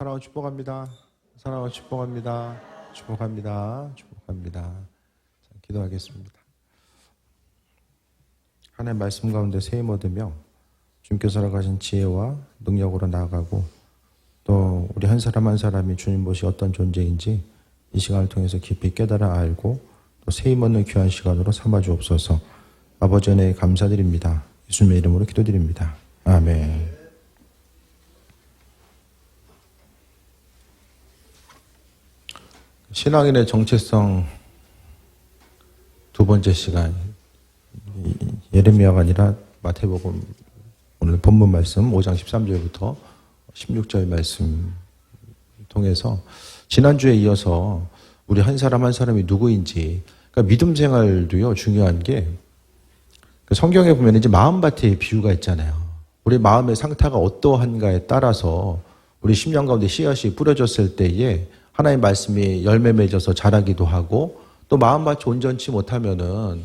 사랑하고 축복합니다. 사랑하고 축복합니다. 축복합니다. 축복합니다. 자, 기도하겠습니다. 하나님의 말씀 가운데 세임 얻으며 주님께서 허락하신 지혜와 능력으로 나아가고 또 우리 한 사람 한 사람이 주님 보시 어떤 존재인지 이 시간을 통해서 깊이 깨달아 알고 또 세임 얻는 귀한 시간으로 삼아 주옵소서. 아버지 은혜에 감사드립니다. 예수님의 이름으로 기도드립니다. 아멘. 신앙인의 정체성 두 번째 시간, 예레미야가 아니라 마태복음 오늘 본문 말씀 5장 13절부터 16절 말씀 통해서 지난주에 이어서 우리 한 사람 한 사람이 누구인지, 그러니까 믿음 생활도요 중요한 게 성경에 보면 이제 마음밭에 비유가 있잖아요. 우리 마음의 상태가 어떠한가에 따라서 우리 심령 가운데 씨앗이 뿌려졌을 때에 하나님의 말씀이 열매 맺어서 자라기도 하고 또 마음밭이 온전치 못하면은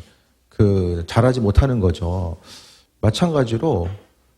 자라지 못하는 거죠. 마찬가지로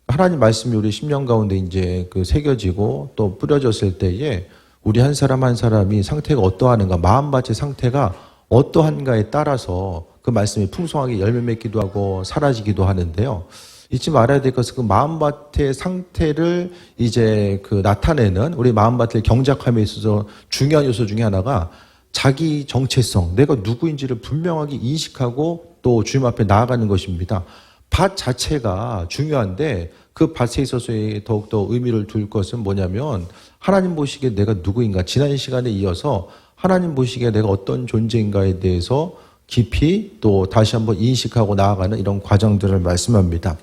하나님 말씀이 우리 심령 가운데 이제 새겨지고 또 뿌려졌을 때에 우리 한 사람 한 사람이 상태가 어떠한가, 마음밭의 상태가 어떠한가에 따라서 그 말씀이 풍성하게 열매 맺기도 하고 사라지기도 하는데요. 잊지 말아야 될 것은 그 마음밭의 상태를 이제 나타내는 우리 마음밭을 경작함에 있어서 중요한 요소 중에 하나가 자기 정체성, 내가 누구인지를 분명하게 인식하고 또 주님 앞에 나아가는 것입니다. 밭 자체가 중요한데 그 밭에 있어서의 더욱더 의미를 둘 것은 뭐냐면 하나님 보시기에 내가 누구인가, 지난 시간에 이어서 하나님 보시기에 내가 어떤 존재인가에 대해서 깊이 또 다시 한번 인식하고 나아가는 이런 과정들을 말씀합니다.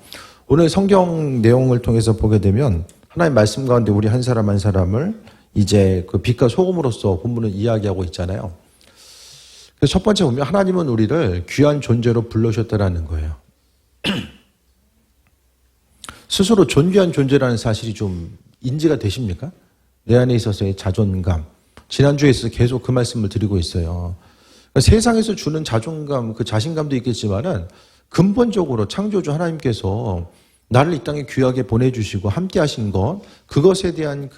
오늘 성경 내용을 통해서 보게 되면 하나님 말씀 가운데 우리 한 사람 한 사람을 이제 빛과 소금으로서 본문은 이야기하고 있잖아요. 그래서 첫 번째 보면 하나님은 우리를 귀한 존재로 불러주셨다라는 거예요. 스스로 존귀한 존재라는 사실이 좀 인지가 되십니까? 내 안에 있어서의 자존감. 지난주에 있어서 계속 그 말씀을 드리고 있어요. 세상에서 주는 자존감, 자신감도 있겠지만은 근본적으로 창조주 하나님께서 나를 이 땅에 귀하게 보내주시고 함께 하신 것, 그것에 대한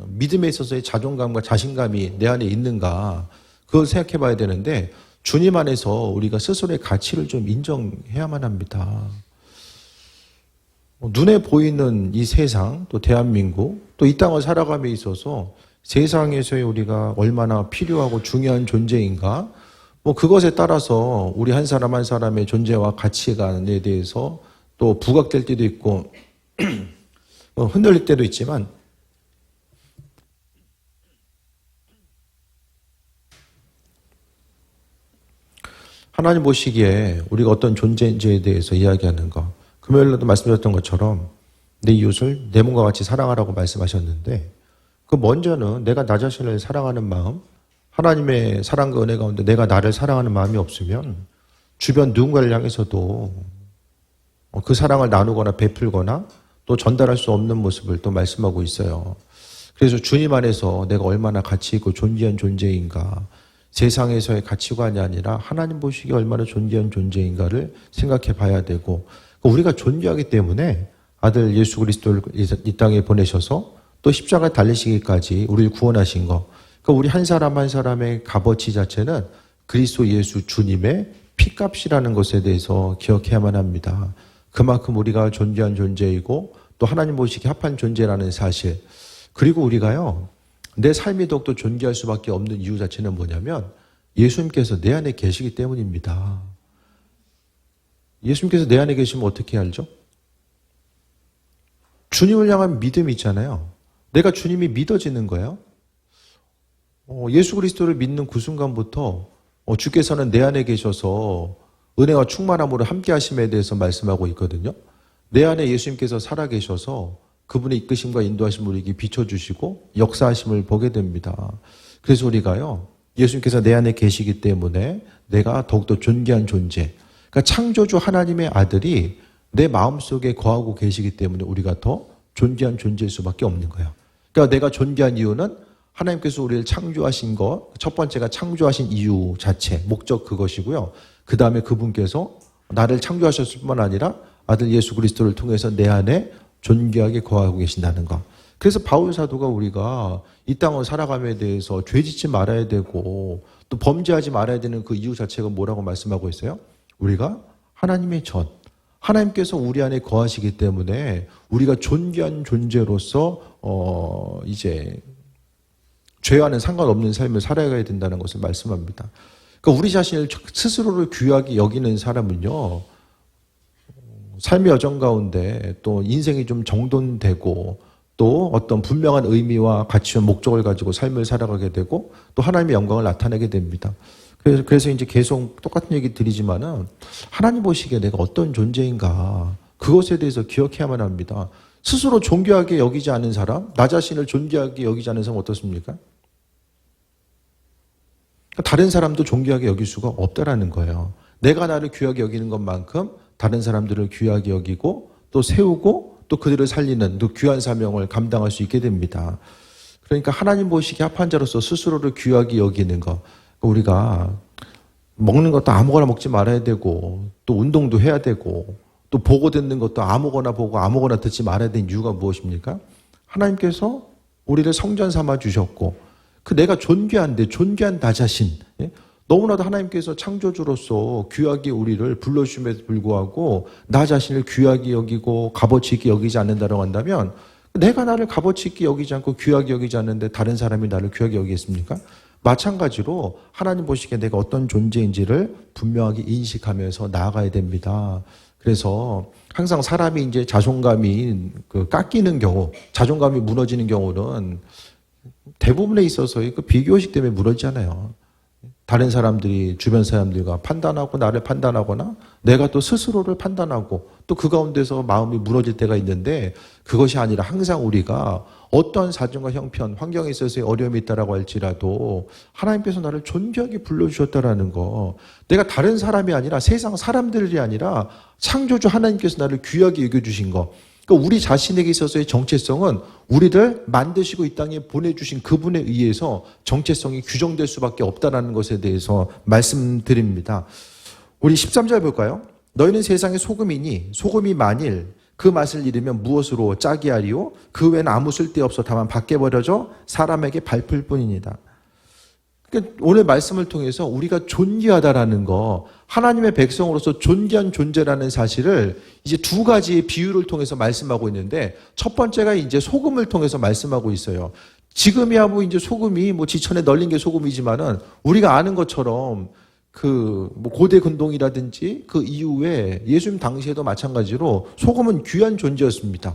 믿음에 있어서의 자존감과 자신감이 내 안에 있는가, 그걸 생각해 봐야 되는데 주님 안에서 우리가 스스로의 가치를 좀 인정해야만 합니다. 눈에 보이는 이 세상, 또 대한민국, 또 이 땅을 살아감에 있어서 세상에서의 우리가 얼마나 필요하고 중요한 존재인가, 그것에 따라서 우리 한 사람 한 사람의 존재와 가치관에 대해서 또 부각될 때도 있고 흔들릴 때도 있지만 하나님 보시기에 우리가 어떤 존재인지에 대해서 이야기하는 것, 금요일에도 말씀드렸던 것처럼 내 이웃을 내 몸과 같이 사랑하라고 말씀하셨는데 먼저는 내가 나 자신을 사랑하는 마음, 하나님의 사랑과 은혜 가운데 내가 나를 사랑하는 마음이 없으면 주변 누군가를 향해서도 그 사랑을 나누거나 베풀거나 또 전달할 수 없는 모습을 또 말씀하고 있어요. 그래서 주님 안에서 내가 얼마나 가치 있고 존귀한 존재인가, 세상에서의 가치관이 아니라 하나님 보시기에 얼마나 존귀한 존재인가를 생각해 봐야 되고, 우리가 존귀하기 때문에 아들 예수 그리스도를 이 땅에 보내셔서 또 십자가에 달리시기까지 우리를 구원하신 것, 우리 한 사람 한 사람의 값어치 자체는 그리스도 예수 주님의 피값이라는 것에 대해서 기억해야만 합니다. 그만큼 우리가 존귀한 존재이고 또 하나님 보시기에 합한 존재라는 사실, 그리고 우리가요 내 삶이 더욱더 존귀할 수밖에 없는 이유 자체는 뭐냐면 예수님께서 내 안에 계시기 때문입니다. 예수님께서 내 안에 계시면 어떻게 알죠? 주님을 향한 믿음이 있잖아요. 내가 주님이 믿어지는 거예요. 예수 그리스도를 믿는 그 순간부터 주께서는 내 안에 계셔서 은혜와 충만함으로 함께 하심에 대해서 말씀하고 있거든요. 내 안에 예수님께서 살아계셔서 그분의 이끄심과 인도하심을 우리에게 비춰주시고 역사하심을 보게 됩니다. 그래서 우리가요 예수님께서 내 안에 계시기 때문에 내가 더욱더 존귀한 존재, 그러니까 창조주 하나님의 아들이 내 마음속에 거하고 계시기 때문에 우리가 더 존귀한 존재일 수밖에 없는 거예요. 그러니까 내가 존귀한 이유는 하나님께서 우리를 창조하신 것, 첫 번째가 창조하신 이유 자체, 목적 그것이고요. 그 다음에 그분께서 나를 창조하셨을 뿐만 아니라 아들 예수 그리스도를 통해서 내 안에 존귀하게 거하고 계신다는 것. 그래서 바울 사도가 우리가 이 땅을 살아감에 대해서 죄 짓지 말아야 되고 또 범죄하지 말아야 되는 그 이유 자체가 뭐라고 말씀하고 있어요? 우리가 하나님의 전, 하나님께서 우리 안에 거하시기 때문에 우리가 존귀한 존재로서 이제 죄와는 상관없는 삶을 살아가야 된다는 것을 말씀합니다. 그러니까 우리 자신을 스스로를 귀하게 여기는 사람은요, 삶의 여정 가운데 또 인생이 좀 정돈되고 또 어떤 분명한 의미와 가치와 목적을 가지고 삶을 살아가게 되고 또 하나님의 영광을 나타내게 됩니다. 그래서 이제 계속 똑같은 얘기 드리지만은 하나님 보시기에 내가 어떤 존재인가 그것에 대해서 기억해야만 합니다. 스스로 존귀하게 여기지 않은 사람, 나 자신을 존귀하게 여기지 않은 사람 어떻습니까? 다른 사람도 존귀하게 여길 수가 없다라는 거예요. 내가 나를 귀하게 여기는 것만큼 다른 사람들을 귀하게 여기고 또 세우고 또 그들을 살리는 또 귀한 사명을 감당할 수 있게 됩니다. 그러니까 하나님 보시기에 합한 자로서 스스로를 귀하게 여기는 것. 우리가 먹는 것도 아무거나 먹지 말아야 되고 또 운동도 해야 되고 또 보고 듣는 것도 아무거나 보고 아무거나 듣지 말아야 되는 이유가 무엇입니까? 하나님께서 우리를 성전 삼아 주셨고 그 내가 존귀한데 존귀한 나 자신, 너무나도 하나님께서 창조주로서 귀하게 우리를 불러주심에도 불구하고 나 자신을 귀하게 여기고 값어치 있게 여기지 않는다고 한다면 내가 나를 값어치 있게 여기지 않고 귀하게 여기지 않는데 다른 사람이 나를 귀하게 여기겠습니까? 마찬가지로 하나님 보시기에 내가 어떤 존재인지를 분명하게 인식하면서 나아가야 됩니다. 그래서 항상 사람이 이제 자존감이 깎이는 경우, 자존감이 무너지는 경우는 대부분에 있어서 그 비교의식 때문에 무너지잖아요. 다른 사람들이 주변 사람들과 판단하고 나를 판단하거나 내가 또 스스로를 판단하고 또 그 가운데서 마음이 무너질 때가 있는데 그것이 아니라 항상 우리가 어떤 사정과 형편, 환경에 있어서의 어려움이 있다라고 할지라도 하나님께서 나를 존귀하게 불러주셨다라는 거, 내가 다른 사람이 아니라 세상 사람들이 아니라 창조주 하나님께서 나를 귀하게 여겨주신 거, 그러니까 우리 자신에게 있어서의 정체성은 우리를 만드시고 이 땅에 보내주신 그분에 의해서 정체성이 규정될 수밖에 없다는 것에 대해서 말씀드립니다. 우리 13절 볼까요? 너희는 세상의 소금이니 소금이 만일 그 맛을 잃으면 무엇으로 짜게 하리요? 그 외에는 아무 쓸데없어 다만 밖에 버려져 사람에게 밟힐 뿐이니다. 그러니까 오늘 말씀을 통해서 우리가 존귀하다라는 거, 하나님의 백성으로서 존귀한 존재라는 사실을 이제 두 가지의 비유를 통해서 말씀하고 있는데 첫 번째가 이제 소금을 통해서 말씀하고 있어요. 지금이야 뭐 이제 소금이 뭐 지천에 널린 게 소금이지만은 우리가 아는 것처럼 뭐 고대 근동이라든지 그 이후에 예수님 당시에도 마찬가지로 소금은 귀한 존재였습니다.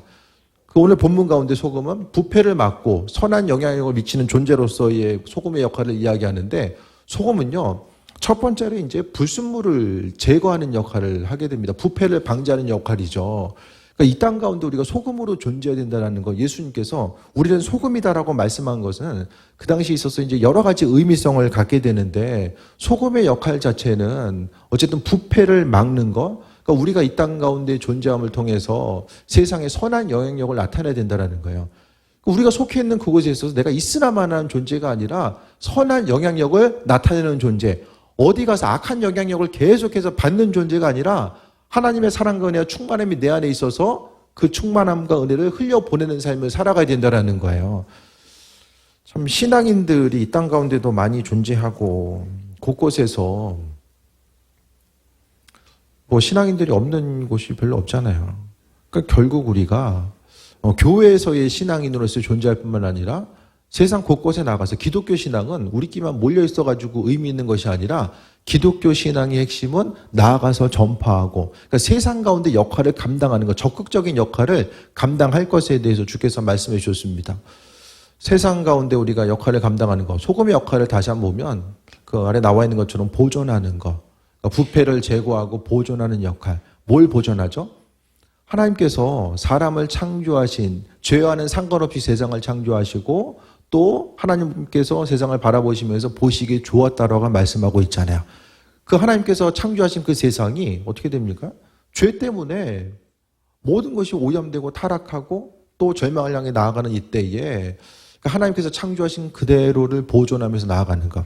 오늘 본문 가운데 소금은 부패를 막고 선한 영향력을 미치는 존재로서의 소금의 역할을 이야기하는데 소금은요, 첫 번째로 이제 불순물을 제거하는 역할을 하게 됩니다. 부패를 방지하는 역할이죠. 그러니까 이 땅 가운데 우리가 소금으로 존재해야 된다는 거, 예수님께서 우리는 소금이다라고 말씀한 것은 그 당시에 있어서 이제 여러 가지 의미성을 갖게 되는데 소금의 역할 자체는 어쨌든 부패를 막는 것, 그러니까 우리가 이 땅 가운데 존재함을 통해서 세상에 선한 영향력을 나타내야 된다는 거예요. 우리가 속해 있는 그곳에 있어서 내가 있으나마나한 존재가 아니라 선한 영향력을 나타내는 존재, 어디 가서 악한 영향력을 계속해서 받는 존재가 아니라 하나님의 사랑과 은혜와 충만함이 내 안에 있어서 그 충만함과 은혜를 흘려보내는 삶을 살아가야 된다는 거예요. 참 신앙인들이 이 땅 가운데도 많이 존재하고 곳곳에서 뭐 신앙인들이 없는 곳이 별로 없잖아요. 그러니까 결국 우리가 교회에서의 신앙인으로서 존재할 뿐만 아니라 세상 곳곳에 나가서 기독교 신앙은 우리끼리만 몰려 있어가지고 의미 있는 것이 아니라 기독교 신앙의 핵심은 나아가서 전파하고, 그러니까 세상 가운데 역할을 감당하는 것, 적극적인 역할을 감당할 것에 대해서 주께서 말씀해 주셨습니다. 세상 가운데 우리가 역할을 감당하는 것, 소금의 역할을 다시 한번 보면 그 아래 나와 있는 것처럼 보존하는 것, 그러니까 부패를 제거하고 보존하는 역할. 뭘 보존하죠? 하나님께서 사람을 창조하신, 죄와는 상관없이 세상을 창조하시고 또 하나님께서 세상을 바라보시면서 보시기에 좋았다라고 말씀하고 있잖아요. 그 하나님께서 창조하신 그 세상이 어떻게 됩니까? 죄 때문에 모든 것이 오염되고 타락하고 또 절망을 향해 나아가는 이때에 하나님께서 창조하신 그대로를 보존하면서 나아가는 것.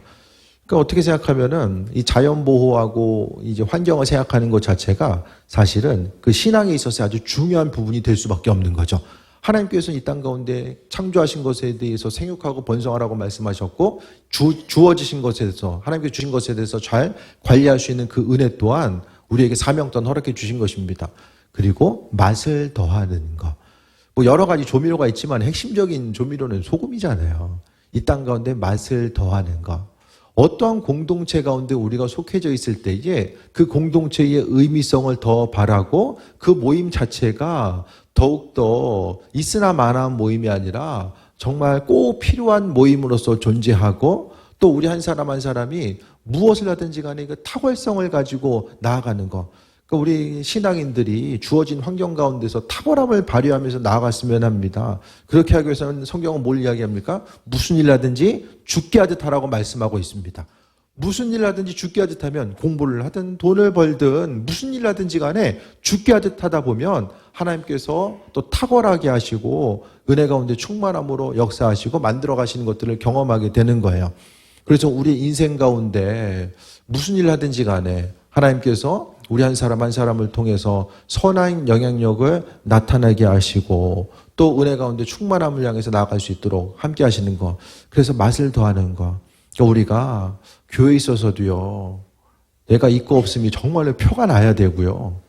그러니까 어떻게 생각하면은 이 자연 보호하고 이제 환경을 생각하는 것 자체가 사실은 그 신앙에 있어서 아주 중요한 부분이 될 수밖에 없는 거죠. 하나님께서는 이 땅 가운데 창조하신 것에 대해서 생육하고 번성하라고 말씀하셨고 주어지신 것에 대해서 하나님께서 주신 것에 대해서 잘 관리할 수 있는 그 은혜 또한 우리에게 사명 또한 허락해 주신 것입니다. 그리고 맛을 더하는 것. 뭐 여러 가지 조미료가 있지만 핵심적인 조미료는 소금이잖아요. 이 땅 가운데 맛을 더하는 것. 어떠한 공동체 가운데 우리가 속해져 있을 때에 그 공동체의 의미성을 더 바라고 그 모임 자체가 더욱더 있으나 마나한 모임이 아니라 정말 꼭 필요한 모임으로서 존재하고 또 우리 한 사람 한 사람이 무엇을 하든지 간에 그 탁월성을 가지고 나아가는 것. 그러니까 우리 신앙인들이 주어진 환경 가운데서 탁월함을 발휘하면서 나아갔으면 합니다. 그렇게 하기 위해서는 성경은 뭘 이야기합니까? 무슨 일 하든지 죽게 하듯 하라고 말씀하고 있습니다. 무슨 일 하든지 죽게 하듯 하면 공부를 하든 돈을 벌든 무슨 일 하든지 간에 죽게 하듯 하다 보면 하나님께서 또 탁월하게 하시고 은혜 가운데 충만함으로 역사하시고 만들어 가시는 것들을 경험하게 되는 거예요. 그래서 우리 인생 가운데 무슨 일 하든지 간에 하나님께서 우리 한 사람 한 사람을 통해서 선한 영향력을 나타나게 하시고 또 은혜 가운데 충만함을 향해서 나아갈 수 있도록 함께 하시는 것. 그래서 맛을 더하는 것. 그러니까 우리가 교회에 있어서도요. 내가 있고 없음이 정말로 표가 나야 되고요.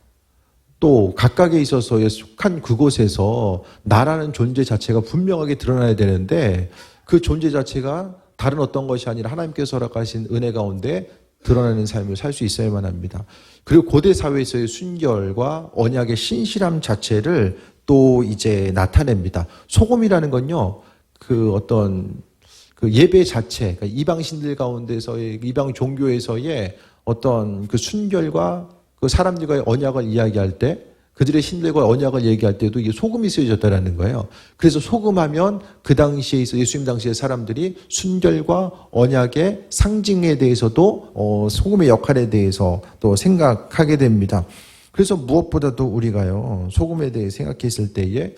또 각각에 있어서의 속한 그곳에서 나라는 존재 자체가 분명하게 드러나야 되는데 그 존재 자체가 다른 어떤 것이 아니라 하나님께서 허락하신 은혜 가운데 드러나는 삶을 살 수 있어야만 합니다. 그리고 고대 사회에서의 순결과 언약의 신실함 자체를 또 이제 나타냅니다. 소금이라는 건요, 그 어떤 그 예배 자체, 그러니까 이방신들 가운데서의 이방 종교에서의 어떤 그 순결과 그 사람들과의 언약을 이야기할 때 그들의 신들과 언약을 얘기할 때도 이게 소금이 쓰여졌다라는 거예요. 그래서 소금하면 그 당시에 있어 예수님 당시의 사람들이 순결과 언약의 상징에 대해서도 소금의 역할에 대해서 또 생각하게 됩니다. 그래서 무엇보다도 우리가요 소금에 대해 생각했을 때에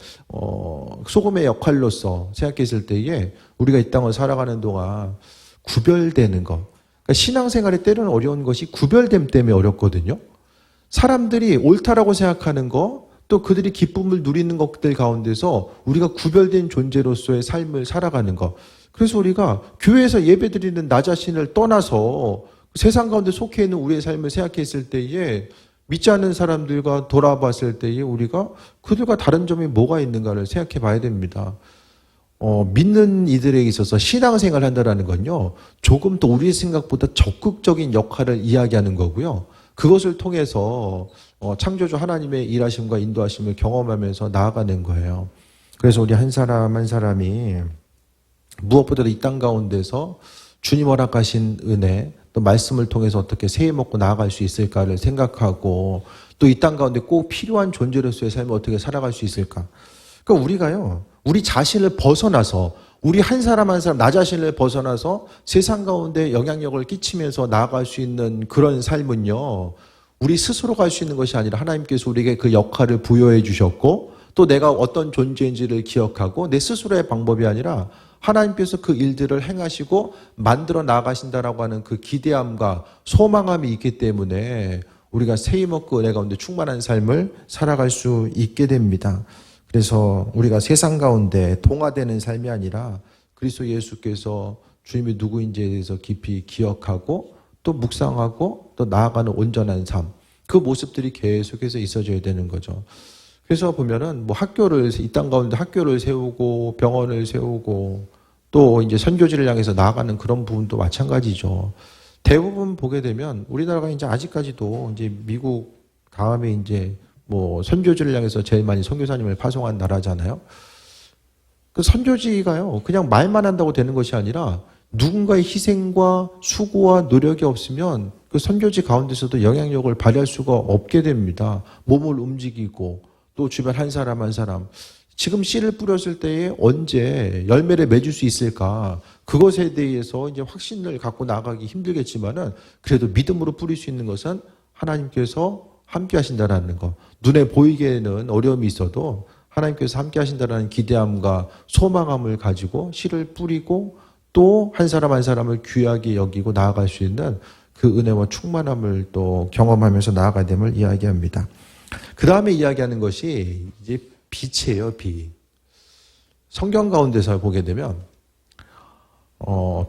소금의 역할로서 생각했을 때에 우리가 이 땅을 살아가는 동안 구별되는 것. 그러니까 신앙생활에 때로는 어려운 것이 구별됨 때문에 어렵거든요. 사람들이 옳다라고 생각하는 거, 또 그들이 기쁨을 누리는 것들 가운데서 우리가 구별된 존재로서의 삶을 살아가는 것. 그래서 우리가 교회에서 예배드리는 나 자신을 떠나서 세상 가운데 속해 있는 우리의 삶을 생각했을 때에 믿지 않는 사람들과 돌아봤을 때에 우리가 그들과 다른 점이 뭐가 있는가를 생각해 봐야 됩니다. 믿는 이들에게 있어서 신앙생활을 한다는 건요, 조금 더 우리의 생각보다 적극적인 역할을 이야기하는 거고요. 그것을 통해서 창조주 하나님의 일하심과 인도하심을 경험하면서 나아가는 거예요. 그래서 우리 한 사람 한 사람이 무엇보다도 이 땅 가운데서 주님 허락하신 은혜, 또 말씀을 통해서 어떻게 새해 먹고 나아갈 수 있을까를 생각하고 또 이 땅 가운데 꼭 필요한 존재로서의 삶을 어떻게 살아갈 수 있을까. 그러니까 우리가요, 우리 자신을 벗어나서 우리 한 사람 한 사람 나 자신을 벗어나서 세상 가운데 영향력을 끼치면서 나아갈 수 있는 그런 삶은요, 우리 스스로가 할 수 있는 것이 아니라 하나님께서 우리에게 그 역할을 부여해 주셨고 또 내가 어떤 존재인지를 기억하고 내 스스로의 방법이 아니라 하나님께서 그 일들을 행하시고 만들어 나가신다라고 하는 그 기대함과 소망함이 있기 때문에 우리가 새 먹고 은혜 가운데 충만한 삶을 살아갈 수 있게 됩니다. 그래서 우리가 세상 가운데 동화되는 삶이 아니라 그리스도 예수께서 주님이 누구인지에 대해서 깊이 기억하고 또 묵상하고 또 나아가는 온전한 삶, 그 모습들이 계속해서 있어져야 되는 거죠. 그래서 보면은 뭐 학교를 이 땅 가운데 학교를 세우고 병원을 세우고 또 이제 선교지를 향해서 나아가는 그런 부분도 마찬가지죠. 대부분 보게 되면 우리나라가 이제 아직까지도 이제 미국 다음에 이제 뭐 선교지를 향해서 제일 많이 선교사님을 파송한 나라잖아요. 그 선교지가요 그냥 말만 한다고 되는 것이 아니라 누군가의 희생과 수고와 노력이 없으면 그 선교지 가운데서도 영향력을 발휘할 수가 없게 됩니다. 몸을 움직이고 또 주변 한 사람 한 사람 지금 씨를 뿌렸을 때에 언제 열매를 맺을 수 있을까, 그것에 대해서 이제 확신을 갖고 나가기 힘들겠지만은 그래도 믿음으로 뿌릴 수 있는 것은 하나님께서 함께 하신다라는 것. 눈에 보이기에는 어려움이 있어도 하나님께서 함께 하신다라는 기대함과 소망함을 가지고 씨를 뿌리고 또 한 사람 한 사람을 귀하게 여기고 나아갈 수 있는 그 은혜와 충만함을 또 경험하면서 나아가야 됨을 이야기합니다. 그 다음에 이야기하는 것이 이제 빛이에요, 빛. 성경 가운데서 보게 되면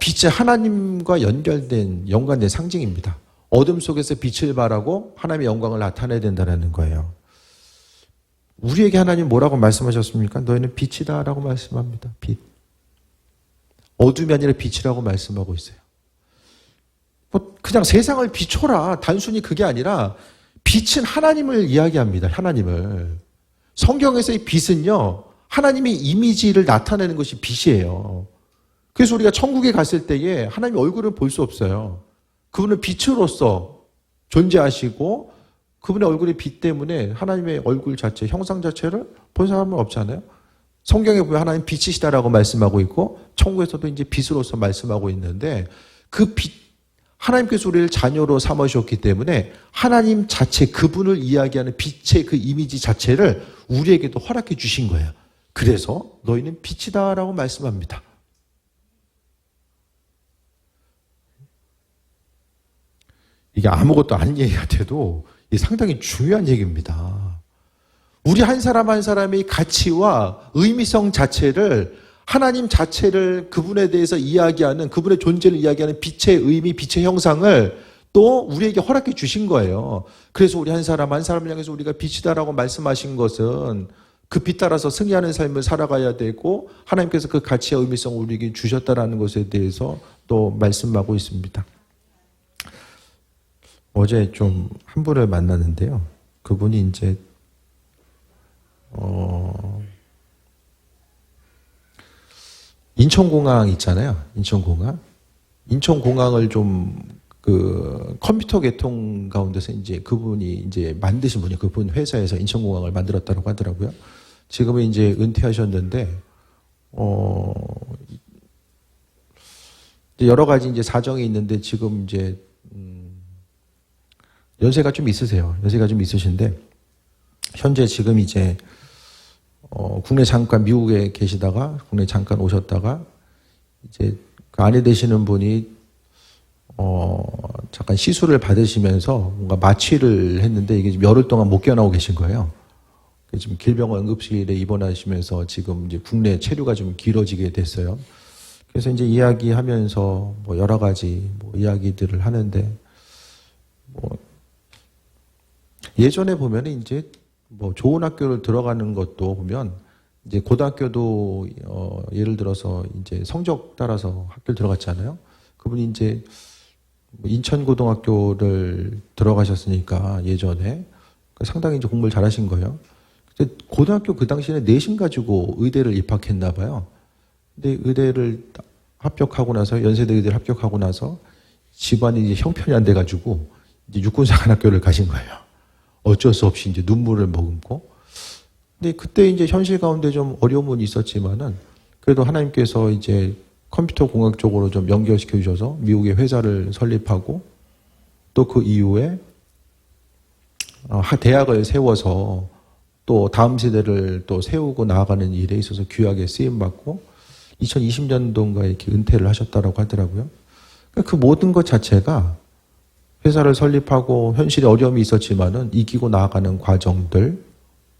빛이 하나님과 연관된 상징입니다. 어둠 속에서 빛을 발하고 하나님의 영광을 나타내야 된다는 거예요. 우리에게 하나님 뭐라고 말씀하셨습니까? 너희는 빛이다 라고 말씀합니다. 빛. 어둠이 아니라 빛이라고 말씀하고 있어요. 그냥 세상을 비춰라. 단순히 그게 아니라 빛은 하나님을 이야기합니다. 하나님을. 성경에서의 빛은요, 하나님의 이미지를 나타내는 것이 빛이에요. 그래서 우리가 천국에 갔을 때에 하나님의 얼굴을 볼 수 없어요. 그분은 빛으로서 존재하시고 그분의 얼굴의 빛 때문에 하나님의 얼굴 자체, 형상 자체를 본 사람은 없잖아요. 성경에 보면 하나님 빛이시다라고 말씀하고 있고 천국에서도 이제 빛으로서 말씀하고 있는데 그 빛, 하나님께서 우리를 자녀로 삼으셨기 때문에 하나님 자체, 그분을 이야기하는 빛의 그 이미지 자체를 우리에게도 허락해 주신 거예요. 그래서 너희는 빛이다라고 말씀합니다. 이게 아무것도 아닌 얘기 같아도 이게 상당히 중요한 얘기입니다. 우리 한 사람 한 사람의 가치와 의미성 자체를 하나님 자체를 그분에 대해서 이야기하는 그분의 존재를 이야기하는 빛의 의미, 빛의 형상을 또 우리에게 허락해 주신 거예요. 그래서 우리 한 사람 한 사람을 향해서 우리가 빛이다라고 말씀하신 것은 그 빛 따라서 승리하는 삶을 살아가야 되고 하나님께서 그 가치와 의미성을 우리에게 주셨다라는 것에 대해서 또 말씀하고 있습니다. 어제 좀 한 분을 만났는데요. 그분이 이제 인천공항 있잖아요. 인천공항을 좀 그 컴퓨터 계통 가운데서 이제 그분이 이제 만드신 분이 그분 회사에서 인천공항을 만들었다고 하더라고요. 지금은 이제 은퇴하셨는데 여러 가지 이제 사정이 있는데 지금 이제 연세가 좀 있으세요. 연세가 좀 있으신데 현재 지금 이제 국내 잠깐 미국에 계시다가 국내 잠깐 오셨다가 이제 그 아내 되시는 분이 잠깐 시술을 받으시면서 뭔가 마취를 했는데 이게 지금 열흘 동안 못 깨어나고 계신 거예요. 지금 길병원 응급실에 입원하시면서 지금 이제 국내 체류가 좀 길어지게 됐어요. 그래서 이제 이야기하면서 뭐 여러 가지 뭐 이야기들을 하는데 뭐 예전에 보면 이제 뭐 좋은 학교를 들어가는 것도 보면 이제 고등학교도 예를 들어서 이제 성적 따라서 학교를 들어갔잖아요. 그분이 이제 인천고등학교를 들어가셨으니까 예전에 상당히 이제 공부를 잘하신 거예요. 근데 고등학교 그 당시에는 내신 가지고 의대를 입학했나 봐요. 근데 의대를 합격하고 나서 연세대 의대를 합격하고 나서 집안이 이제 형편이 안 돼가지고 이제 육군사관학교를 가신 거예요. 어쩔 수 없이 이제 눈물을 머금고. 근데 그때 이제 현실 가운데 좀 어려움은 있었지만은 그래도 하나님께서 이제 컴퓨터 공학 쪽으로 좀 연결시켜 주셔서 미국의 회사를 설립하고 또 그 이후에 대학을 세워서 또 다음 세대를 또 세우고 나아가는 일에 있어서 귀하게 쓰임받고 2020년도인가 이렇게 은퇴를 하셨다라고 하더라고요. 그러니까 그 모든 것 자체가 회사를 설립하고 현실에 어려움이 있었지만은 이기고 나아가는 과정들,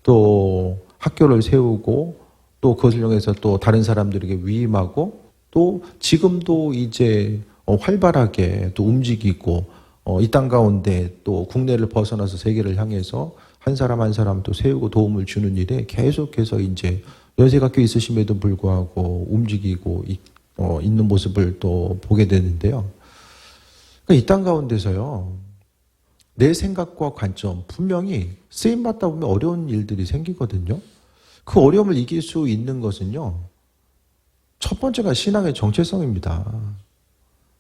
또 학교를 세우고 또 그것을 통해서 또 다른 사람들에게 위임하고 또 지금도 이제 활발하게 또 움직이고 이 땅 가운데 또 국내를 벗어나서 세계를 향해서 한 사람 한 사람 또 세우고 도움을 주는 일에 계속해서 이제 연세가 꽤 있으심에도 불구하고 움직이고 있는 모습을 또 보게 되는데요. 이 땅 가운데서요, 내 생각과 관점, 분명히 쓰임받다 보면 어려운 일들이 생기거든요. 그 어려움을 이길 수 있는 것은요, 첫 번째가 신앙의 정체성입니다.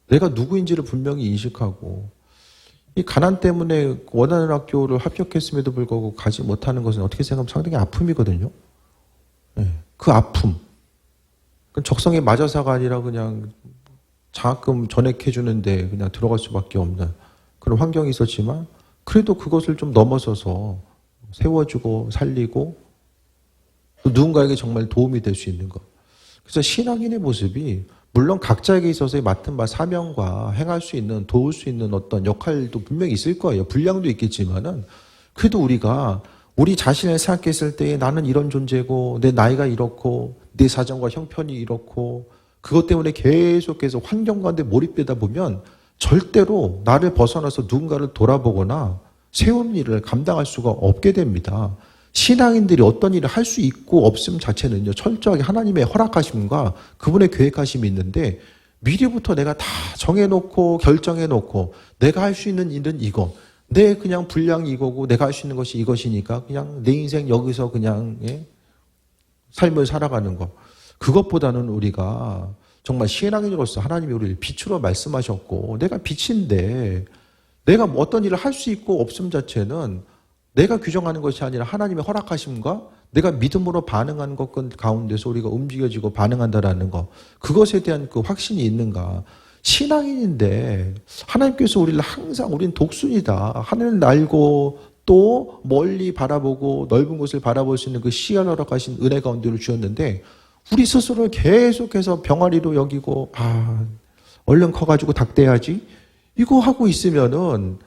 내가 누구인지를 분명히 인식하고, 이 가난 때문에 원하는 학교를 합격했음에도 불구하고 가지 못하는 것은 어떻게 생각하면 상당히 아픔이거든요. 네, 그 아픔. 적성에 맞아서가 아니라 그냥 장학금 전액해 주는데 그냥 들어갈 수밖에 없는 그런 환경이 있었지만 그래도 그것을 좀 넘어서서 세워주고 살리고 또 누군가에게 정말 도움이 될 수 있는 것. 그래서 신앙인의 모습이 물론 각자에게 있어서의 맡은 바 사명과 행할 수 있는 도울 수 있는 어떤 역할도 분명히 있을 거예요. 분량도 있겠지만은 그래도 우리가 우리 자신을 생각했을 때 나는 이런 존재고 내 나이가 이렇고 내 사정과 형편이 이렇고 그것 때문에 계속해서 환경 가운데 몰입되다 보면 절대로 나를 벗어나서 누군가를 돌아보거나 세운 일을 감당할 수가 없게 됩니다. 신앙인들이 어떤 일을 할 수 있고 없음 자체는요, 철저하게 하나님의 허락하심과 그분의 계획하심이 있는데 미리부터 내가 다 정해놓고 결정해놓고 내가 할 수 있는 일은 이거, 내 그냥 분량이 이거고 내가 할 수 있는 것이 이것이니까 그냥 내 인생 여기서 그냥 삶을 살아가는 것. 그것보다는 우리가 정말 신앙인으로서 하나님이 우리를 빛으로 말씀하셨고 내가 빛인데 내가 뭐 어떤 일을 할 수 있고 없음 자체는 내가 규정하는 것이 아니라 하나님의 허락하심과 내가 믿음으로 반응하는 것 가운데서 우리가 움직여지고 반응한다라는 것, 그것에 대한 그 확신이 있는가. 신앙인인데 하나님께서 우리를 항상 우린 독순이다, 하늘을 날고 또 멀리 바라보고 넓은 곳을 바라볼 수 있는 그 시야를 허락하신 은혜 가운데를 주셨는데 우리 스스로를 계속해서 병아리로 여기고 얼른 커가지고 닭대야지 이거 하고 있으면은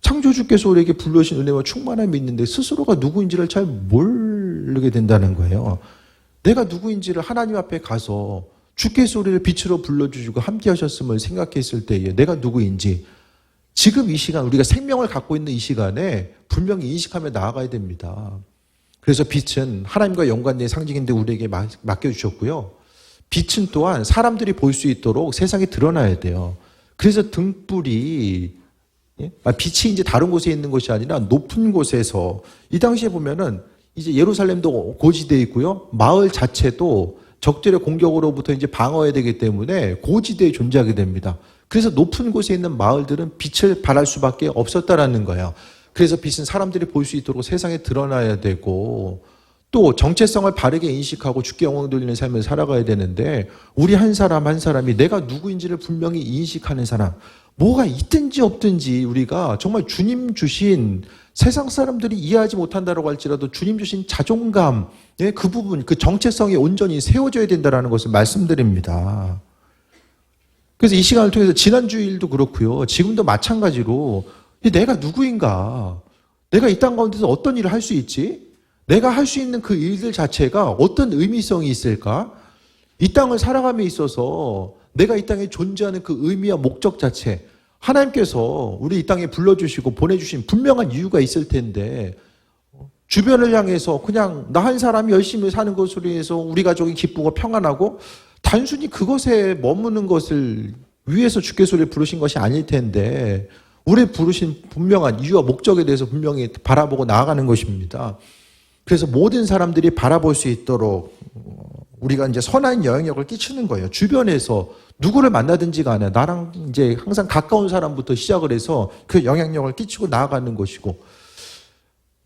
창조주께서 우리에게 불러주신 은혜와 충만함이 있는데 스스로가 누구인지를 잘 모르게 된다는 거예요. 내가 누구인지를 하나님 앞에 가서 주께서 우리를 빛으로 불러주시고 함께 하셨음을 생각했을 때에 내가 누구인지 지금 이 시간 우리가 생명을 갖고 있는 이 시간에 분명히 인식하며 나아가야 됩니다. 그래서 빛은 하나님과 연관된 상징인데 우리에게 맡겨주셨고요. 빛은 또한 사람들이 볼 수 있도록 세상에 드러나야 돼요. 그래서 등불이 빛이 이제 다른 곳에 있는 것이 아니라 높은 곳에서 이 당시에 보면은 이제 예루살렘도 고지대에 있고요. 마을 자체도 적들의 공격으로부터 이제 방어해야 되기 때문에 고지대에 존재하게 됩니다. 그래서 높은 곳에 있는 마을들은 빛을 발할 수밖에 없었다라는 거예요. 그래서 빛은 사람들이 볼 수 있도록 세상에 드러나야 되고 또 정체성을 바르게 인식하고 주께 영광 돌리는 삶을 살아가야 되는데 우리 한 사람 한 사람이 내가 누구인지를 분명히 인식하는 사람, 뭐가 있든지 없든지 우리가 정말 주님 주신 세상 사람들이 이해하지 못한다고 할지라도 주님 주신 자존감, 그 부분, 그 정체성이 온전히 세워져야 된다는 것을 말씀드립니다. 그래서 이 시간을 통해서 지난주일도 그렇고요. 지금도 마찬가지로 내가 누구인가? 내가 이 땅 가운데서 어떤 일을 할 수 있지? 내가 할 수 있는 그 일들 자체가 어떤 의미성이 있을까? 이 땅을 살아감에 있어서 내가 이 땅에 존재하는 그 의미와 목적 자체, 하나님께서 우리 이 땅에 불러주시고 보내주신 분명한 이유가 있을 텐데 주변을 향해서 그냥 나 한 사람이 열심히 사는 것으로 해서 우리 가족이 기쁘고 평안하고 단순히 그것에 머무는 것을 위해서 주께서 우리를 부르신 것이 아닐 텐데 우리 부르신 분명한 이유와 목적에 대해서 분명히 바라보고 나아가는 것입니다. 그래서 모든 사람들이 바라볼 수 있도록 우리가 이제 선한 영향력을 끼치는 거예요. 주변에서 누구를 만나든지 간에 나랑 이제 항상 가까운 사람부터 시작을 해서 그 영향력을 끼치고 나아가는 것이고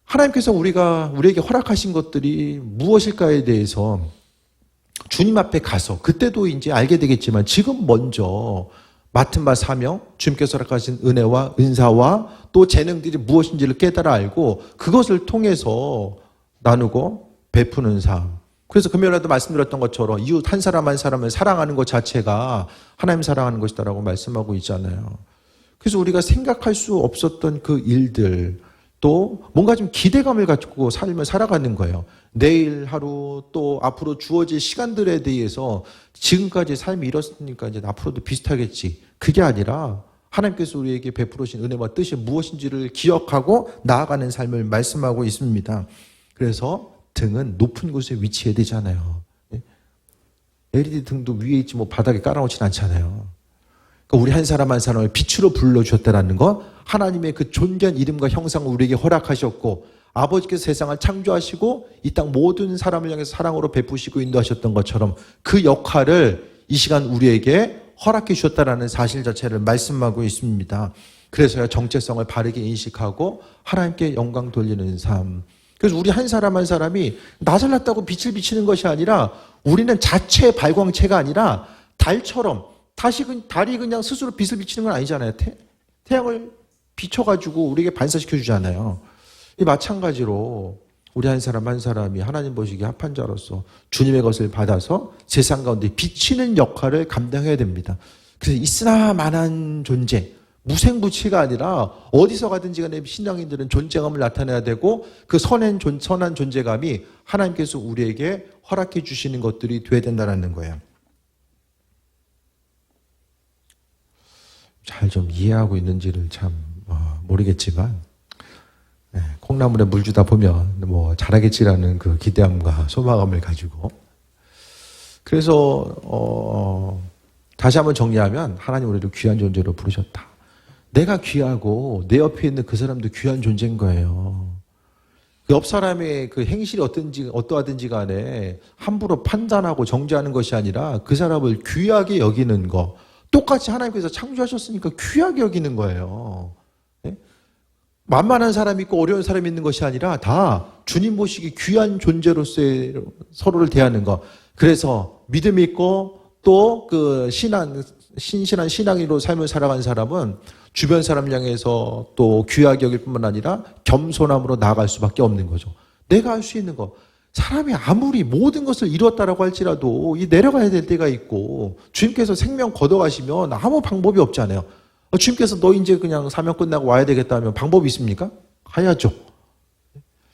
하나님께서 우리에게 허락하신 것들이 무엇일까에 대해서 주님 앞에 가서 그때도 이제 알게 되겠지만 지금 먼저 맡은 바 사명, 주님께서 허락하신 은혜와 은사와 또 재능들이 무엇인지를 깨달아 알고 그것을 통해서 나누고 베푸는 삶. 그래서 금요일에도 말씀드렸던 것처럼 이웃 한 사람 한 사람을 사랑하는 것 자체가 하나님 사랑하는 것이다라고 말씀하고 있잖아요. 그래서 우리가 생각할 수 없었던 그 일들 또 뭔가 좀 기대감을 가지고 삶을 살아가는 거예요. 내일 하루 또 앞으로 주어질 시간들에 대해서 지금까지 삶이 이렇으니까 이제 앞으로도 비슷하겠지. 그게 아니라 하나님께서 우리에게 베풀으신 은혜와 뜻이 무엇인지를 기억하고 나아가는 삶을 말씀하고 있습니다. 그래서 등은 높은 곳에 위치해야 되잖아요. LED 등도 위에 있지 뭐 바닥에 깔아놓진 않잖아요. 그러니까 우리 한 사람 한 사람을 빛으로 불러주셨다는 것, 하나님의 그 존귀한 이름과 형상을 우리에게 허락하셨고 아버지께서 세상을 창조하시고 이 땅 모든 사람을 향해서 사랑으로 베푸시고 인도하셨던 것처럼 그 역할을 이 시간 우리에게 허락해 주셨다는 사실 자체를 말씀하고 있습니다. 그래서야 정체성을 바르게 인식하고 하나님께 영광 돌리는 삶. 그래서 우리 한 사람 한 사람이 나 잘났다고 빛을 비치는 것이 아니라 우리는 자체 발광체가 아니라 달처럼 달이 그냥 스스로 빛을 비치는 건 아니잖아요. 태양을 비춰가지고 우리에게 반사시켜 주잖아요. 이 마찬가지로 우리 한 사람 한 사람이 하나님 보시기에 합한 자로서 주님의 것을 받아서 세상 가운데 비치는 역할을 감당해야 됩니다. 그래서 있으나 마나한 존재, 무생부치가 아니라 어디서 가든지 간에 신앙인들은 존재감을 나타내야 되고 그 선한 존재감이 하나님께서 우리에게 허락해 주시는 것들이 돼야 된다는 거예요. 잘 좀 이해하고 있는지를 참 모르겠지만 콩나물에 물 주다 보면 뭐 잘하겠지라는 그 기대함과 소망감을 가지고 그래서 다시 한번 정리하면 하나님 우리를 귀한 존재로 부르셨다. 내가 귀하고 내 옆에 있는 그 사람도 귀한 존재인 거예요. 옆 사람의 그 행실이 어떠하든지 간에 함부로 판단하고 정죄하는 것이 아니라 그 사람을 귀하게 여기는 거. 똑같이 하나님께서 창조하셨으니까 귀하게 여기는 거예요. 네? 만만한 사람이 있고 어려운 사람이 있는 것이 아니라 다 주님 보시기 귀한 존재로서의 서로를 대하는 거. 그래서 믿음이 있고 또 그 신실한 신앙인으로 삶을 살아간 사람은 주변 사람 향해서 또 귀하게 여길 뿐만 아니라 겸손함으로 나아갈 수밖에 없는 거죠. 내가 할 수 있는 거. 사람이 아무리 모든 것을 이뤘다라고 할지라도 이 내려가야 될 때가 있고 주님께서 생명 걷어가시면 아무 방법이 없잖아요. 주님께서 너 이제 그냥 사명 끝나고 와야 되겠다 하면 방법이 있습니까? 가야죠.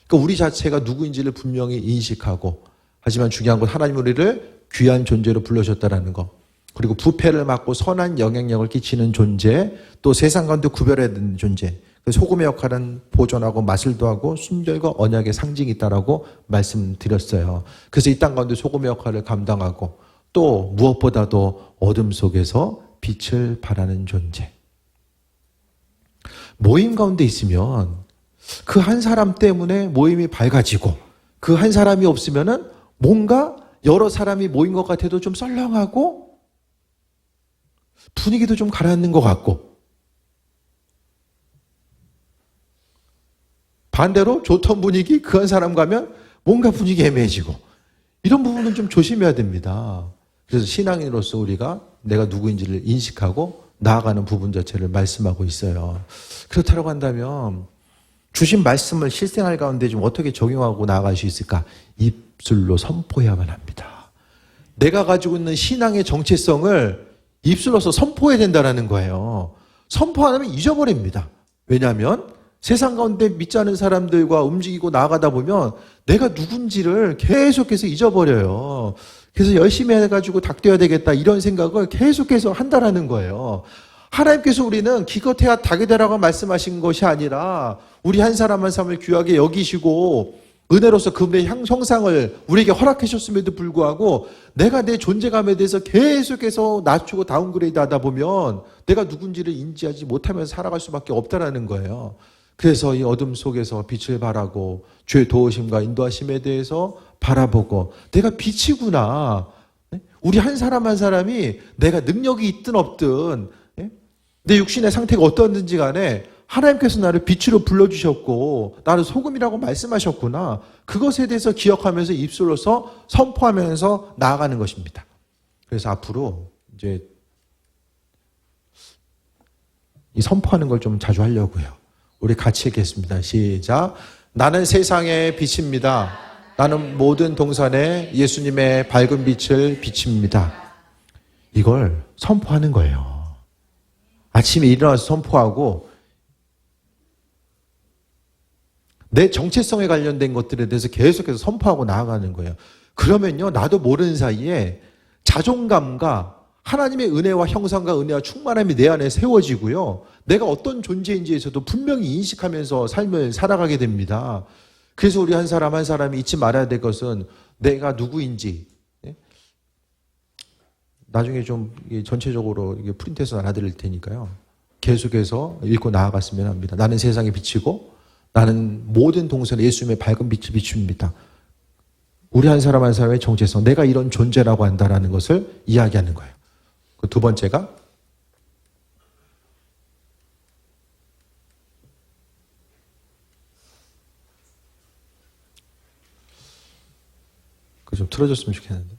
그러니까 우리 자체가 누구인지를 분명히 인식하고 하지만 중요한 건 하나님 우리를 귀한 존재로 불러주셨다는 거. 그리고 부패를 막고 선한 영향력을 끼치는 존재, 또 세상과도 구별해야 되는 존재. 소금의 역할은 보존하고 맛을 더하고 순결과 언약의 상징이 있다라고 말씀드렸어요. 그래서 이 땅 가운데 소금의 역할을 감당하고 또 무엇보다도 어둠 속에서 빛을 발하는 존재. 모임 가운데 있으면 그 한 사람 때문에 모임이 밝아지고 그 한 사람이 없으면은 뭔가 여러 사람이 모인 것 같아도 좀 썰렁하고 분위기도 좀 가라앉는 것 같고 반대로 좋던 분위기 그 한 사람 가면 뭔가 분위기 애매해지고 이런 부분은 좀 조심해야 됩니다. 그래서 신앙인으로서 우리가 내가 누구인지를 인식하고 나아가는 부분 자체를 말씀하고 있어요. 그렇다고 한다면 주신 말씀을 실생활 가운데 좀 어떻게 적용하고 나아갈 수 있을까? 입술로 선포해야만 합니다. 내가 가지고 있는 신앙의 정체성을 입술로서 선포해야 된다는 거예요. 선포 안 하면 잊어버립니다. 왜냐하면 세상 가운데 믿지 않은 사람들과 움직이고 나아가다 보면 내가 누군지를 계속해서 잊어버려요. 그래서 열심히 해가지고 닥쳐야 되겠다 이런 생각을 계속해서 한다라는 거예요. 하나님께서 우리는 기껏해야 닭이 되라고 말씀하신 것이 아니라 우리 한 사람 한 사람을 귀하게 여기시고 은혜로서 그분의 형상을 우리에게 허락해 주셨음에도 불구하고 내가 내 존재감에 대해서 계속해서 낮추고 다운그레이드 하다 보면 내가 누군지를 인지하지 못하면서 살아갈 수밖에 없다라는 거예요. 그래서 이 어둠 속에서 빛을 발하고 주의 도우심과 인도하심에 대해서 바라보고 내가 빛이구나. 우리 한 사람 한 사람이 내가 능력이 있든 없든 내 육신의 상태가 어떠든지 간에 하나님께서 나를 빛으로 불러주셨고 나를 소금이라고 말씀하셨구나. 그것에 대해서 기억하면서 입술로서 선포하면서 나아가는 것입니다. 그래서 앞으로 이제 이 선포하는 걸 좀 자주 하려고요. 우리 같이 읽겠습니다. 시작. 나는 세상의 빛입니다. 나는 모든 동산에 예수님의 밝은 빛을 비칩니다. 이걸 선포하는 거예요. 아침에 일어나서 선포하고 내 정체성에 관련된 것들에 대해서 계속해서 선포하고 나아가는 거예요. 그러면요, 나도 모르는 사이에 자존감과 하나님의 은혜와 형상과 은혜와 충만함이 내 안에 세워지고요. 내가 어떤 존재인지에서도 분명히 인식하면서 삶을 살아가게 됩니다. 그래서 우리 한 사람 한 사람이 잊지 말아야 될 것은 내가 누구인지. 나중에 좀 전체적으로 프린트해서 나눠드릴 테니까요. 계속해서 읽고 나아갔으면 합니다. 나는 세상에 비치고 나는 모든 동산에 예수님의 밝은 빛을 비춥니다. 우리 한 사람 한 사람의 정체성, 내가 이런 존재라고 한다는 것을 이야기하는 거예요. 그 두 번째가 그거 좀 틀어줬으면 좋겠는데.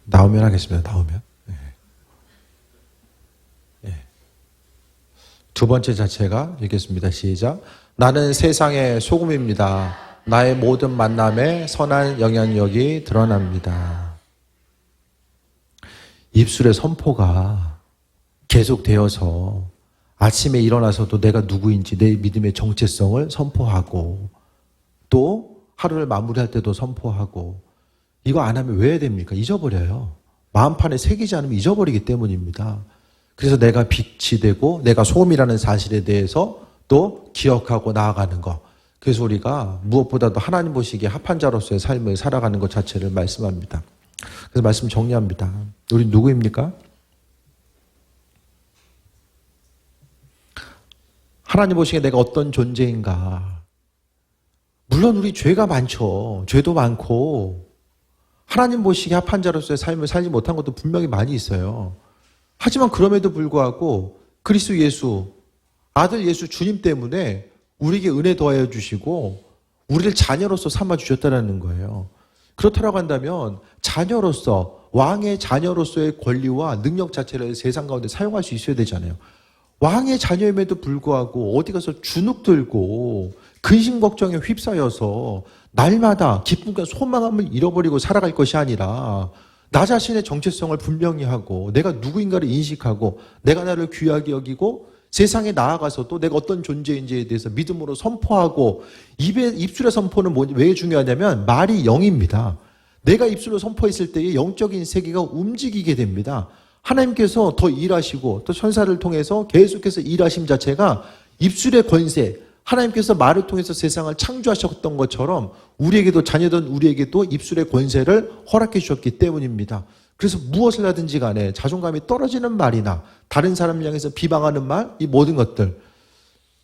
나오면 하겠습니다. 나오면. 두 번째 자체가 읽겠습니다. 시작. 나는 세상의 소금입니다. 나의 모든 만남에 선한 영향력이 드러납니다. 입술의 선포가 계속되어서 아침에 일어나서도 내가 누구인지 내 믿음의 정체성을 선포하고 또 하루를 마무리할 때도 선포하고 이거 안 하면 왜 해야 됩니까? 잊어버려요. 마음판에 새기지 않으면 잊어버리기 때문입니다. 그래서 내가 빛이 되고 내가 소금이라는 사실에 대해서 또 기억하고 나아가는 것. 그래서 우리가 무엇보다도 하나님 보시기에 합한 자로서의 삶을 살아가는 것 자체를 말씀합니다. 그래서 말씀 정리합니다. 우리 누구입니까? 하나님 보시기에 내가 어떤 존재인가. 물론 우리 죄가 많죠. 죄도 많고 하나님 보시기에 합한 자로서의 삶을 살지 못한 것도 분명히 많이 있어요. 하지만 그럼에도 불구하고 그리스도 예수, 아들 예수 주님 때문에 우리에게 은혜 더하여 주시고 우리를 자녀로서 삼아 주셨다는 거예요. 그렇다고 한다면 자녀로서, 왕의 자녀로서의 권리와 능력 자체를 세상 가운데 사용할 수 있어야 되잖아요. 왕의 자녀임에도 불구하고 어디 가서 주눅 들고 근심 걱정에 휩싸여서 날마다 기쁨과 소망함을 잃어버리고 살아갈 것이 아니라 나 자신의 정체성을 분명히 하고 내가 누구인가를 인식하고 내가 나를 귀하게 여기고 세상에 나아가서도 내가 어떤 존재인지에 대해서 믿음으로 선포하고 입술의 선포는 왜 중요하냐면 말이 영입니다. 내가 입술로 선포했을 때의 영적인 세계가 움직이게 됩니다. 하나님께서 더 일하시고 또 천사를 통해서 계속해서 일하심 자체가 입술의 권세, 하나님께서 말을 통해서 세상을 창조하셨던 것처럼 우리에게도 자녀된 우리에게도 입술의 권세를 허락해 주셨기 때문입니다. 그래서 무엇을 하든지 간에 자존감이 떨어지는 말이나 다른 사람을 향해서 비방하는 말, 이 모든 것들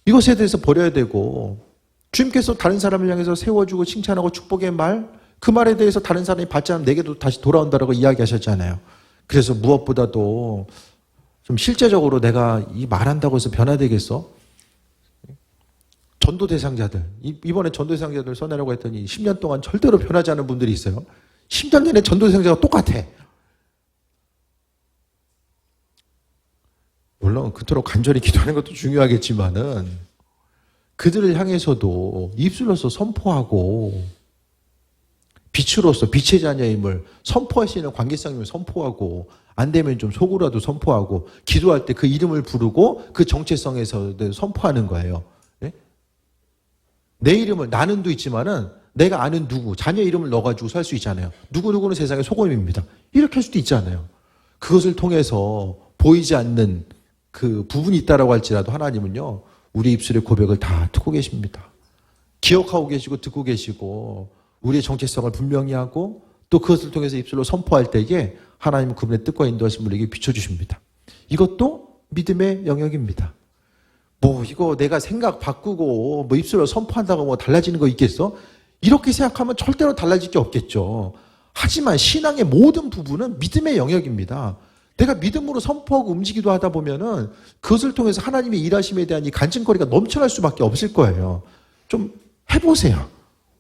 이것에 대해서 버려야 되고 주님께서 다른 사람을 향해서 세워주고 칭찬하고 축복의 말, 그 말에 대해서 다른 사람이 받지 않으면 내게도 다시 돌아온다라고 이야기하셨잖아요. 그래서 무엇보다도 좀 실제적으로 내가 이 말한다고 해서 변화되겠어? 전도 대상자들, 이번에 전도 대상자들 써내라고 했더니 10년 동안 절대로 변하지 않은 분들이 있어요. 10년 내내 전도 대상자가 똑같아. 물론 그토록 간절히 기도하는 것도 중요하겠지만은 그들을 향해서도 입술로서 선포하고 빛으로서 빛의 자녀임을 선포할 수 있는 관계성임을 선포하고 안 되면 좀 속으로라도 선포하고 기도할 때 그 이름을 부르고 그 정체성에서 선포하는 거예요. 네? 내 이름을 나는도 있지만은 내가 아는 누구 자녀 이름을 넣어가지고 살 수 있잖아요. 누구누구는 세상의 소금입니다. 이렇게 할 수도 있잖아요. 그것을 통해서 보이지 않는 그 부분이 있다라고 할지라도 하나님은요 우리 입술의 고백을 다 듣고 계십니다. 기억하고 계시고 듣고 계시고 우리의 정체성을 분명히 하고 또 그것을 통해서 입술로 선포할 때에 하나님은 그분의 뜻과 인도하신 우리에게 비춰주십니다. 이것도 믿음의 영역입니다. 뭐 이거 내가 생각 바꾸고 뭐 입술로 선포한다고 뭐 달라지는 거 있겠어? 이렇게 생각하면 절대로 달라질 게 없겠죠. 하지만 신앙의 모든 부분은 믿음의 영역입니다. 내가 믿음으로 선포하고 움직이기도 하다 보면은 그것을 통해서 하나님의 일하심에 대한 이 간증거리가 넘쳐날 수밖에 없을 거예요. 좀 해보세요.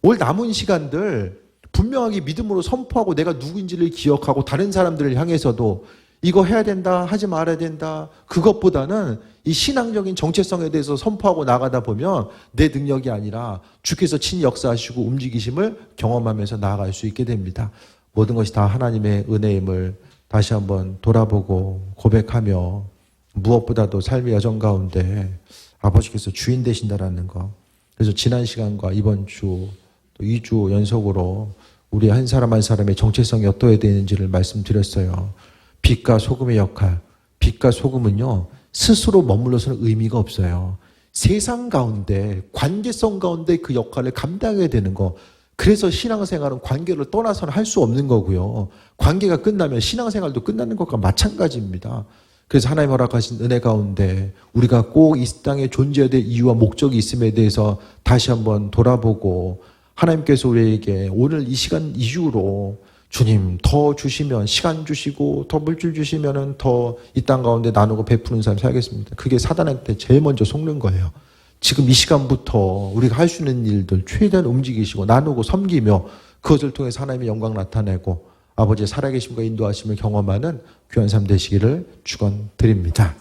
올 남은 시간들 분명하게 믿음으로 선포하고 내가 누구인지를 기억하고 다른 사람들을 향해서도 이거 해야 된다, 하지 말아야 된다. 그것보다는 이 신앙적인 정체성에 대해서 선포하고 나가다 보면 내 능력이 아니라 주께서 친히 역사하시고 움직이심을 경험하면서 나아갈 수 있게 됩니다. 모든 것이 다 하나님의 은혜임을 다시 한번 돌아보고 고백하며 무엇보다도 삶의 여정 가운데 아버지께서 주인 되신다라는 거. 그래서 지난 시간과 이번 주 또 2주 연속으로 우리 한 사람 한 사람의 정체성이 어떠해야 되는지를 말씀드렸어요. 빛과 소금의 역할. 빛과 소금은요 스스로 머물러서는 의미가 없어요. 세상 가운데 관계성 가운데 그 역할을 감당해야 되는 거. 그래서 신앙생활은 관계를 떠나서는 할 수 없는 거고요. 관계가 끝나면 신앙생활도 끝나는 것과 마찬가지입니다. 그래서 하나님 허락하신 은혜 가운데 우리가 꼭 이 땅에 존재해야 될 이유와 목적이 있음에 대해서 다시 한번 돌아보고 하나님께서 우리에게 오늘 이 시간 이후로 주님 더 주시면 시간 주시고 더 물질 주시면은 더 이 땅 가운데 나누고 베푸는 삶 살겠습니다. 그게 사단한테 제일 먼저 속는 거예요. 지금 이 시간부터 우리가 할 수 있는 일들 최대한 움직이시고 나누고 섬기며 그것을 통해서 하나님의 영광 나타내고 아버지의 살아계심과 인도하심을 경험하는 귀한 삶 되시기를 축원드립니다.